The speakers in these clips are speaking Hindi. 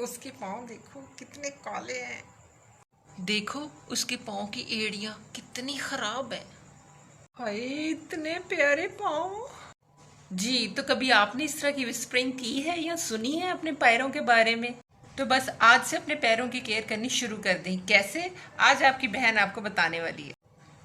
उसके पाँव देखो कितने काले हैं। देखो उसके पाँव की एड़ियाँ कितनी खराब है। हाय इतने प्यारे पाँव। जी, तो कभी आपने इस तरह की विस्परिंग की है या सुनी है अपने पैरों के बारे में? तो बस आज से अपने पैरों की केयर करनी शुरू कर दें। कैसे? आज आपकी बहन आपको बताने वाली है।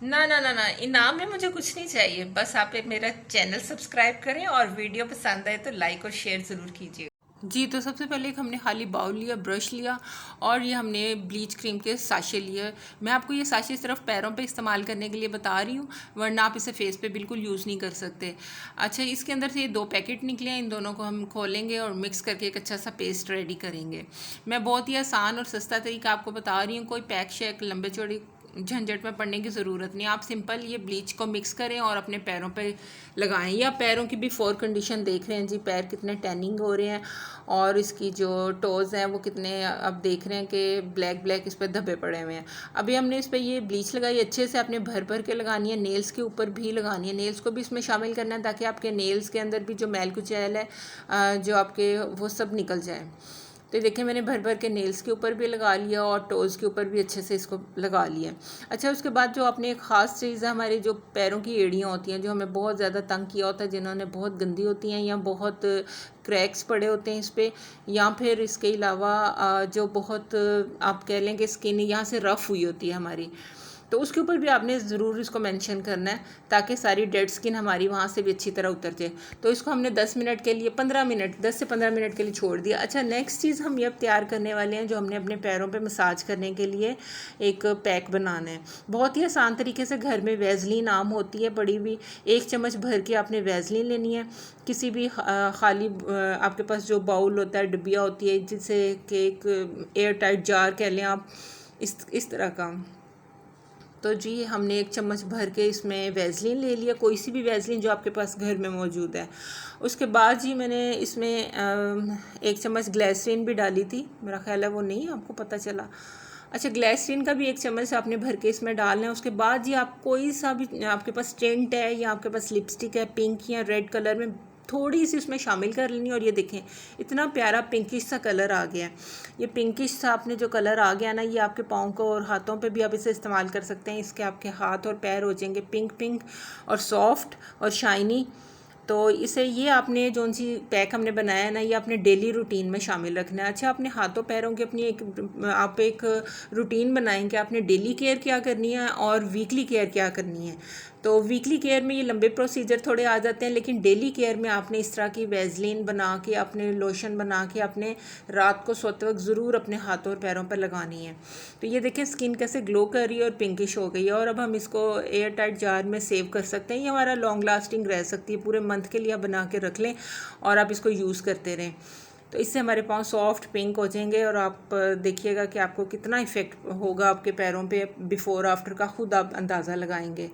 ना ना ना ना, इनाम में मुझे कुछ नहीं चाहिए, बस आप मेरा चैनल सब्सक्राइब करें और वीडियो पसंद आए तो लाइक और शेयर ज़रूर कीजिए। जी, तो सबसे पहले एक हमने खाली बाउल लिया, ब्रश लिया और ये हमने ब्लीच क्रीम के साशे लिए। मैं आपको ये साशे सिर्फ पैरों पे इस्तेमाल करने के लिए बता रही हूँ, वरना आप इसे फेस पे बिल्कुल यूज़ नहीं कर सकते। अच्छा, इसके अंदर से ये 2 पैकेट निकले हैं, इन दोनों को हम खोलेंगे और मिक्स करके एक अच्छा सा पेस्ट रेडी करेंगे। मैं बहुत ही आसान और सस्ता तरीका आपको बता रही हूँ, कोई पैक शैक लंबे चौड़े झंझट में पड़ने की ज़रूरत नहीं। आप सिंपल ये ब्लीच को मिक्स करें और अपने पैरों पे लगाएं। या पैरों की बिफोर कंडीशन देख रहे हैं जी, पैर कितने टैनिंग हो रहे हैं और इसकी जो टोज़ हैं वो कितने, अब देख रहे हैं कि ब्लैक ब्लैक इस पर धब्बे पड़े हुए हैं। अभी हमने इस पर ये ब्लीच लगाई, अच्छे से आपने भर भर के लगानी है, नेल्स के ऊपर भी लगानी है, नेल्स को भी इसमें शामिल करना है ताकि आपके नेल्स के अंदर भी जो मैल कुचैल है जो आपके, वो सब निकल जाए। तो देखिए मैंने भर भर के नेल्स के ऊपर भी लगा लिया और टोज़ के ऊपर भी अच्छे से इसको लगा लिया। अच्छा, उसके बाद जो अपने एक ख़ास चीज़ है, हमारी जो पैरों की एड़ियाँ होती हैं जो हमें बहुत ज़्यादा तंग किया होता है, जिन्होंने बहुत गंदी होती हैं या बहुत क्रैक्स पड़े होते हैं इस पर, या फिर इसके अलावा जो बहुत आप कह लें कि स्किन यहाँ से रफ़ हुई होती है हमारी, तो उसके ऊपर भी आपने ज़रूर इसको मेंशन करना है ताकि सारी डेड स्किन हमारी वहाँ से भी अच्छी तरह उतर जाए। तो इसको हमने 10 मिनट के लिए 15 मिनट 10 से 15 मिनट के लिए छोड़ दिया। अच्छा, नेक्स्ट चीज़ हम ये अब तैयार करने वाले हैं, जो हमने अपने पैरों पे मसाज करने के लिए एक पैक बनाना है। बहुत ही आसान तरीके से घर में वैसलीन आम होती है पड़ी हुई, 1 चम्मच भर के आपने वैसलीन लेनी है। किसी भी खाली आपके पास जो बाउल होता है, डिब्बिया होती है, जिसे कि एक एयर टाइट जार कह लें आप, इस तरह का। तो जी हमने 1 चम्मच भर के इसमें वैसलीन ले लिया, कोई सी भी वैसलीन जो आपके पास घर में मौजूद है। उसके बाद जी मैंने इसमें 1 चम्मच ग्लिसरीन भी डाली थी, मेरा ख्याल है वो नहीं आपको पता चला। अच्छा, ग्लिसरीन का भी 1 चम्मच आपने भर के इसमें डालना है। उसके बाद जी आप कोई सा भी आपके पास टेंट है या आपके पास लिपस्टिक है पिंक या रेड कलर में, थोड़ी सी उसमें शामिल कर लेनी। और ये देखें इतना प्यारा पिंकिश सा कलर आ गया है। ये पिंकिश सा आपने जो कलर आ गया ना, ये आपके पाँव को और हाथों पे भी आप इसे इस्तेमाल कर सकते हैं। इसके आपके हाथ और पैर हो जाएंगे पिंक पिंक और सॉफ्ट और शाइनी। तो इसे ये आपने जो सी पैक हमने बनाया है ना, ये अपने डेली रूटीन में शामिल रखना है। अच्छा, अपने हाथों पैरों की अपनी आप एक रूटीन बनाएं कि आपने डेली केयर क्या करनी है और वीकली केयर क्या करनी है। तो वीकली केयर में ये लंबे प्रोसीजर थोड़े आ जाते हैं, लेकिन डेली केयर में आपने इस तरह की वैसलीन बना के, अपने लोशन बना के अपने रात को सोते वक्त ज़रूर अपने हाथों और पैरों पर लगानी है। तो ये देखें स्किन कैसे ग्लो कर रही है और पिंकिश हो गई है। और अब हम इसको एयर टाइट जार में सेव कर सकते हैं, ये हमारा लॉन्ग लास्टिंग रह सकती है, पूरे मंथ के लिए आप बना के रख लें और आप इसको यूज़ करते रहें। तो इससे हमारे पाँव सॉफ्ट पिंक हो जाएंगे और आप देखिएगा कि आपको कितना इफ़ेक्ट होगा आपके पैरों पे, बिफ़ोर आफ्टर का खुद आप अंदाज़ा लगाएंगे।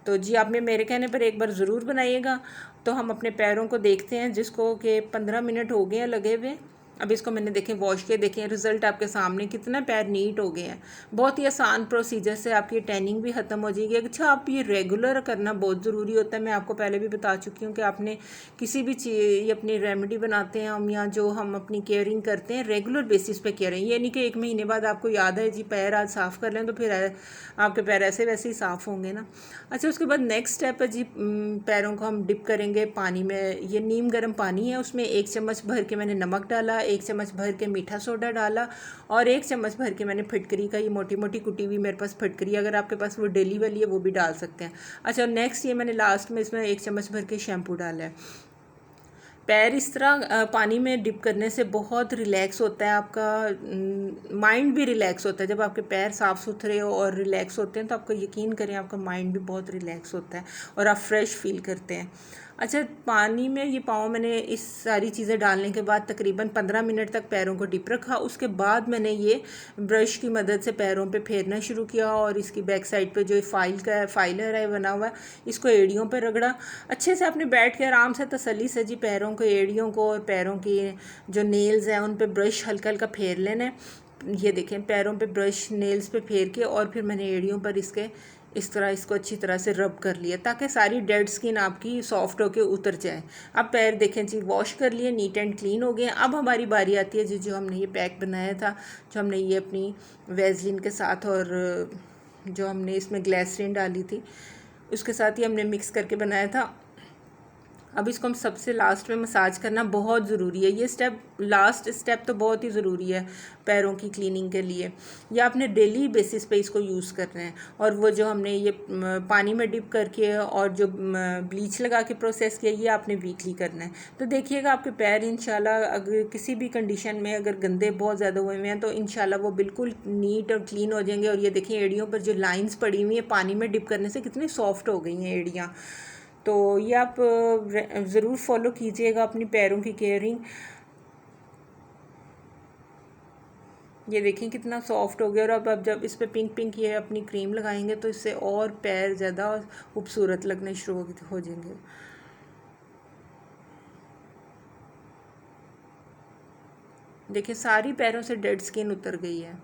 तो जी आपने मेरे कहने पर एक बार ज़रूर बनाइएगा। तो हम अपने पैरों को देखते हैं, जिसको कि 15 मिनट हो गए हैं लगे हुए। अब इसको मैंने देखें वॉश के, देखें रिज़ल्ट आपके सामने, कितना पैर नीट हो गए हैं। बहुत ही आसान प्रोसीजर से आपकी टैनिंग भी ख़त्म हो जाएगी। अच्छा, आप ये रेगुलर करना बहुत ज़रूरी होता है। मैं आपको पहले भी बता चुकी हूँ कि आपने किसी भी चीज़ अपनी रेमेडी बनाते हैं हम, या जो हम अपनी केयरिंग करते हैं रेगुलर बेसिस पे करें। ये नहीं कि 1 महीने बाद आपको याद है जी पैर आज साफ़ कर लें तो फिर आपके पैर ऐसे वैसे ही साफ़ होंगे ना। अच्छा, उसके बाद नेक्स्ट स्टेप है जी, पैरों को हम डिप करेंगे पानी में। ये नीम गर्म पानी है, उसमें 1 चम्मच भर के मैंने नमक डाला, 1 चम्मच भर के मीठा सोडा डाला और 1 चम्मच भर के मैंने फिटकरी का, ये मोटी मोटी कुटी हुई मेरे पास फिटकरी, अगर आपके पास वो डेली वाली है वो भी डाल सकते हैं। अच्छा, नेक्स्ट ये मैंने लास्ट में इसमें 1 चम्मच भर के शैम्पू डाला है। पैर इस तरह पानी में डिप करने से बहुत रिलैक्स होता है, आपका माइंड भी रिलैक्स होता है। जब आपके पैर साफ़ सुथरे और रिलैक्स होते हैं तो आपको यकीन करें आपका माइंड भी बहुत रिलैक्स होता है और आप फ्रेश फील करते हैं। अच्छा, पानी में ये पाँव मैंने इस सारी चीज़ें डालने के बाद तकरीबन 15 मिनट तक पैरों को डिप रखा। उसके बाद मैंने ये ब्रश की मदद से पैरों पे फेरना शुरू किया और इसकी बैक साइड पे जो फाइलर है बना हुआ है, इसको एड़ियों पे रगड़ा। अच्छे से आपने बैठ के आराम से तसल्ली से जी पैरों को, एड़ियों को और पैरों की जो नेल्स हैं उन पे ब्रश हल्का हल्का फेर लेना है। ये देखें पैरों पे ब्रश नेल्स पे फेर के और फिर मैंने एड़ियों पर इसके इस तरह इसको अच्छी तरह से रब कर लिया ताकि सारी डेड स्किन आपकी सॉफ्ट होके उतर जाए। अब पैर देखें जी, वॉश कर लिए, नीट एंड क्लीन हो गए। अब हमारी बारी आती है जी, जो हमने ये पैक बनाया था, जो हमने ये अपनी वैसलीन के साथ और जो हमने इसमें ग्लिसरीन डाली थी उसके साथ ही हमने मिक्स करके बनाया था। अब इसको हम सबसे लास्ट में मसाज करना बहुत ज़रूरी है। ये स्टेप, लास्ट स्टेप तो बहुत ही ज़रूरी है पैरों की क्लीनिंग के लिए। ये आपने डेली बेसिस पे इसको यूज़ करना है। और वो जो हमने ये पानी में डिप करके और जो ब्लीच लगा के प्रोसेस किया, ये आपने वीकली करना है। तो देखिएगा आपके पैर इंशाल्लाह, अगर किसी भी कंडीशन में अगर गंदे बहुत ज़्यादा हुए हुए हैं तो इंशाल्लाह वो बिल्कुल नीट और क्लीन हो जाएंगे। और ये देखिए एड़ियों पर जो लाइन्स पड़ी हुई हैं पानी में डिप करने से कितनी सॉफ्ट हो गई हैं एड़ियाँ। तो ये आप ज़रूर फॉलो कीजिएगा अपनी पैरों की केयरिंग। ये देखें कितना सॉफ्ट हो गया। और अब जब इस पे पिंक पिंक ये अपनी क्रीम लगाएंगे तो इससे और पैर ज़्यादा खूबसूरत लगने शुरू हो जाएंगे। देखिए सारी पैरों से डेड स्किन उतर गई है।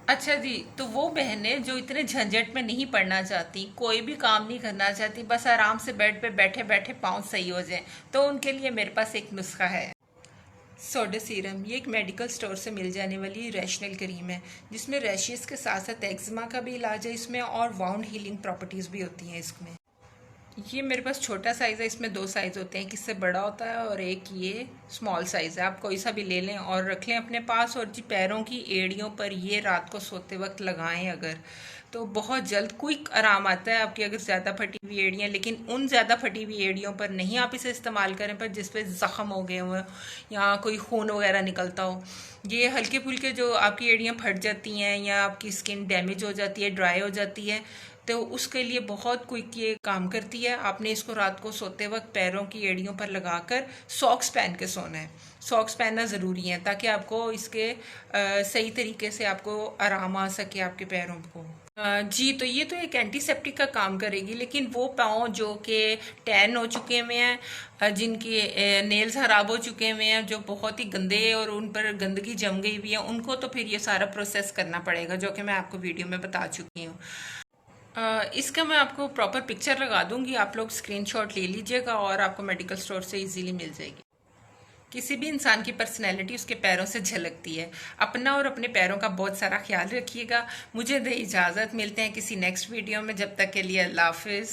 अच्छा जी, तो वो बहनें जो इतने झंझट में नहीं पड़ना चाहती, कोई भी काम नहीं करना चाहती, बस आराम से बेड पे बैठे बैठे पाँव सही हो जाएं, तो उनके लिए मेरे पास एक नुस्खा है। Soda serum. ये एक मेडिकल स्टोर से मिल जाने वाली रैशनल क्रीम है, जिसमें रैशेस के साथ साथ एक्जिमा का भी इलाज है इसमें, और वाउंड हीलिंग प्रॉपर्टीज़ भी होती हैं इसमें। ये मेरे पास छोटा साइज़ है, इसमें 2 साइज़ होते हैं, एक इससे बड़ा होता है और एक ये स्मॉल साइज़ है। आप कोई सा भी ले लें और रख लें अपने पास। और जी पैरों की एड़ियों पर ये रात को सोते वक्त लगाएं अगर, तो बहुत जल्द क्विक आराम आता है आपकी अगर ज़्यादा फटी हुई एड़ियाँ। लेकिन उन ज़्यादा फटी हुई एड़ियों पर नहीं आप इसे इस्तेमाल करें, पर जिस पे ज़ख़म हो गए हुए या कोई खून वगैरह निकलता हो। ये हल्के फुल्के जो आपकी एड़ियाँ फट जाती हैं या आपकी स्किन डैमेज हो जाती है, ड्राई हो जाती है, तो उसके लिए बहुत क्विक ये काम करती है। आपने इसको रात को सोते वक्त पैरों की एड़ियों पर लगाकर सॉक्स पहन के सोना है। सॉक्स पहनना ज़रूरी है ताकि आपको इसके सही तरीके से आपको आराम आ सके आपके पैरों को। जी, तो ये तो एक एंटीसेप्टिक का काम करेगी, लेकिन वो पाँव जो कि टैन हो चुके हुए हैं, जिनकी नेल्स खराब हो चुके हुए हैं, जो बहुत ही गंदे और उन पर गंदगी जम गई हुई है, उनको तो फिर ये सारा प्रोसेस करना पड़ेगा, जो कि मैं आपको वीडियो में बता चुकी हूँ। इसका मैं आपको प्रॉपर पिक्चर लगा दूंगी, आप लोग स्क्रीनशॉट ले लीजिएगा और आपको मेडिकल स्टोर से इजीली मिल जाएगी। किसी भी इंसान की पर्सनैलिटी उसके पैरों से झलकती है। अपना और अपने पैरों का बहुत सारा ख्याल रखिएगा। मुझे दे इजाज़त, मिलते हैं किसी नेक्स्ट वीडियो में। जब तक के लिए अल्लाह हाफिज़।